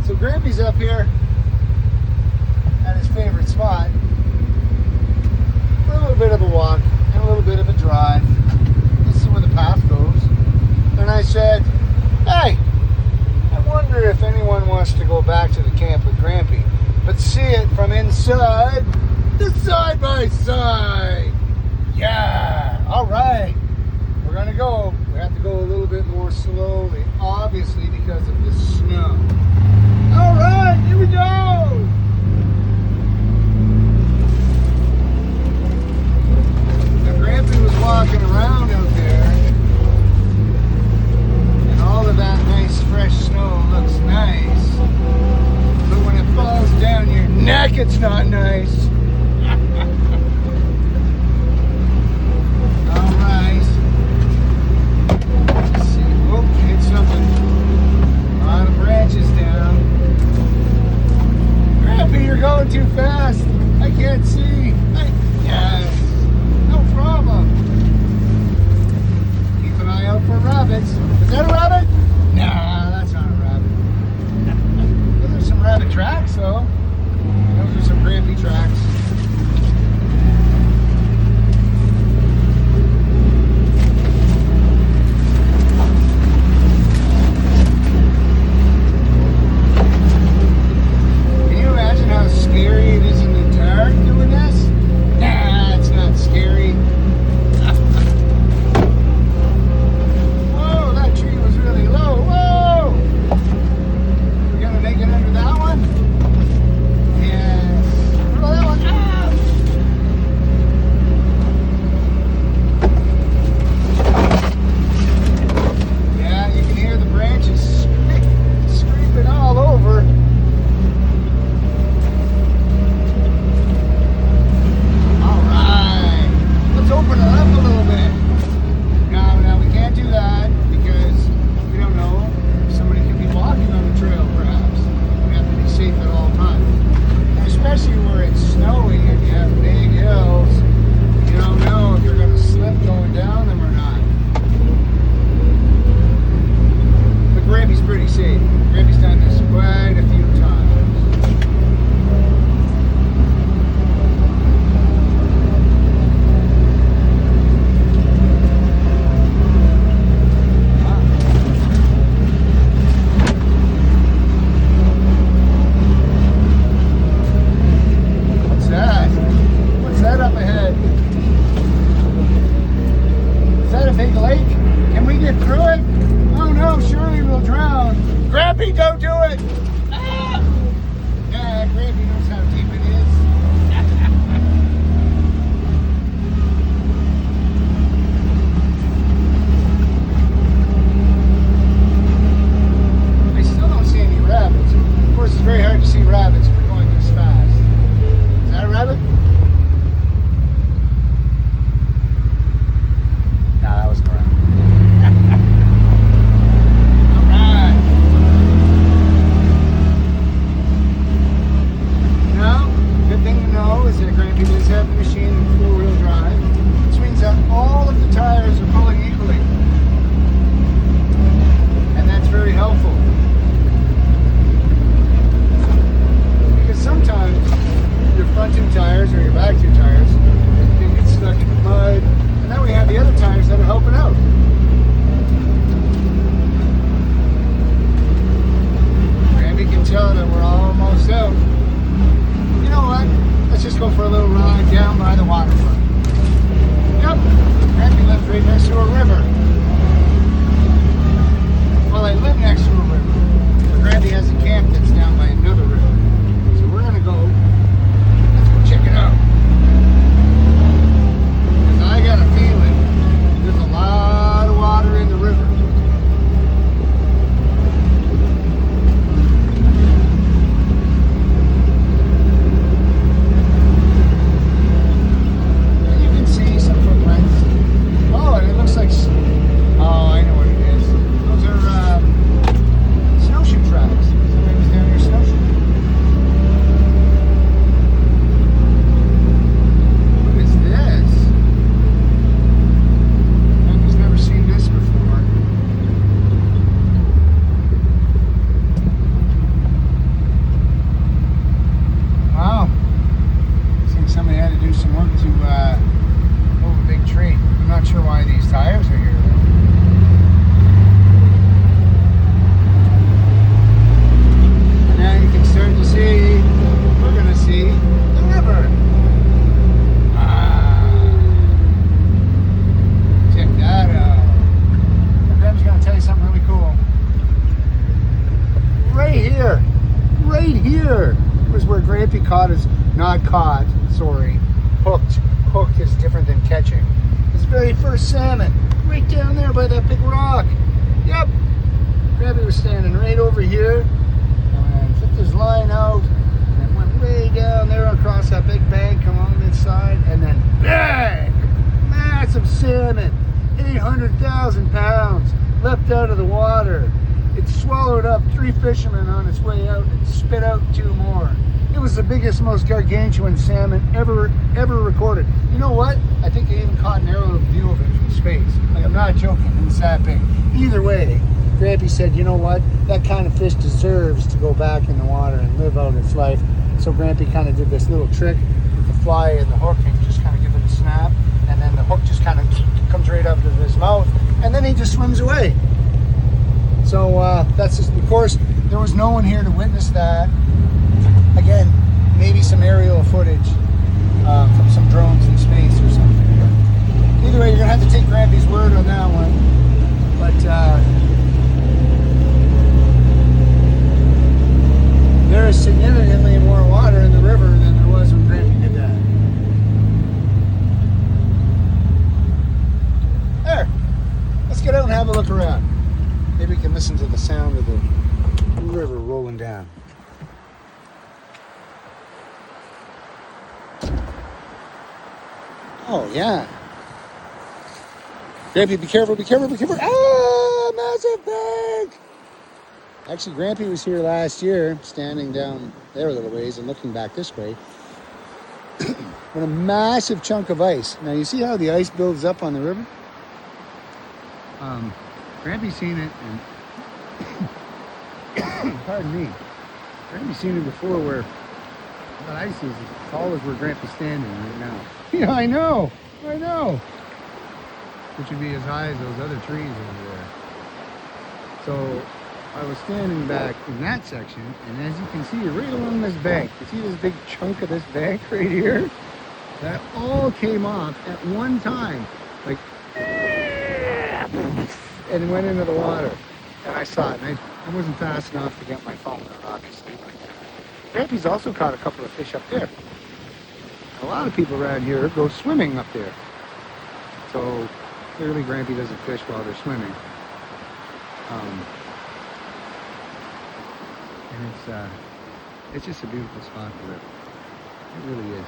So Grampy's up here at his favorite spot for a little bit of a walk and a little bit of a drive. This is where the path goes. And I said, hey, I wonder if anyone wants to go back to the camp with Grampy, but see it from inside the side by side. Yeah, all right. We're gonna go. We have to go a little bit more slowly, obviously because of the snow. All right, here we go. Now Grampy was walking around out there, and all of that nice fresh snow looks nice, but when it falls down your neck, it's not nice. All right. Let's see. Oh, hit something. A lot of branches down. Grampy, you're going too fast. I can't see. Yes. No problem. Keep an eye out for rabbits. Is that a rabbit? Nah, that's not a rabbit. Those are some rabbit tracks, though. Those are some Grampy tracks. Scary it is in the dark doing this? Nah, it's not scary. Whoa, that tree was really low. Whoa! We're gonna make it under that one? Yes. Throw that one up! Yeah, you can hear the branches scraping all over. Open it up a little bit. Now we can't do that because we don't know if somebody could be walking on the trail perhaps. We have to be safe at all times. And especially where it's snowing and you have big hills, you don't know if you're going to slip going down them or not. But Grampy's pretty safe. Grampy's done this quite a few times. Grampy, don't do it! Ah! Yeah, Grampy knows how deep it is. I still don't see any rabbits. Of course, it's very hard to see rabbits if we're going this fast. Is that a rabbit? Nah, that wasn't a rabbit. Is that Grampy does have the machine in four-wheel drive, which means that all of the tires are pulling equally, and that's very helpful because sometimes your front two tires or your back two tires can get stuck in the mud, and then we have the other tires that are helping out. Grampy can tell that we're almost out. You know what? Let's just go for a little ride down by the waterfront. Yep, Grampy lives right next to a river. Well, I live next to a river, but Grampy has a camp that's down by another river. So we're gonna go, let's go check it out. Because I got a feeling there's a lot of water in the river. here was where Grampy caught his, not caught, sorry, hooked. Hooked is different than catching. His very first salmon, right down there by that big rock. Yep. Grampy was standing right over here and flipped his line out and went way down there across that big bank along this side, and then bang! Massive salmon, 800,000 pounds, leapt out of the water. It swallowed up 3 fishermen on its way out and spit out 2 more. It was the biggest, most gargantuan salmon ever recorded. You know what? I think they even caught an aerial view of it from space. Like, I'm not joking, it was that big. Either way, Grampy said, you know what? That kind of fish deserves to go back in the water and live out its life. So Grampy kind of did this little trick with the fly and the hook and just kind of give it a snap. And then the hook just kind of comes right up to his mouth. And then he just swims away. So that's just, of course, there was no one here to witness that. Again, maybe some aerial footage from some drones in space or something. But either way, you're going to have to take Grampy's word on that one. But there is significantly more water in the river than there was when Grampy did that. There. Let's get out and have a look around. Maybe we can listen to the sound of the river rolling down. Oh, yeah. Grampy, be careful, be careful, be careful. Ah, massive bank! Actually, Grampy was here last year, standing down there a little ways and looking back this way. With a massive chunk of ice. Now, you see how the ice builds up on the river? Grampy's seen it, and pardon me. Grampy's seen it before where that ice is as tall as where Grampy's standing right now. Yeah, I know. Which would be as high as those other trees over there. So I was standing back in that section, and as you can see, right along this bank, you see this big chunk of this bank right here? That all came off at one time, like, and went into the water. And I saw it, and I wasn't fast enough to get my phone, obviously. Grampy's also caught a couple of fish up there. A lot of people around here go swimming up there. So clearly Grampy doesn't fish while they're swimming. And it's just a beautiful spot to live. It really is.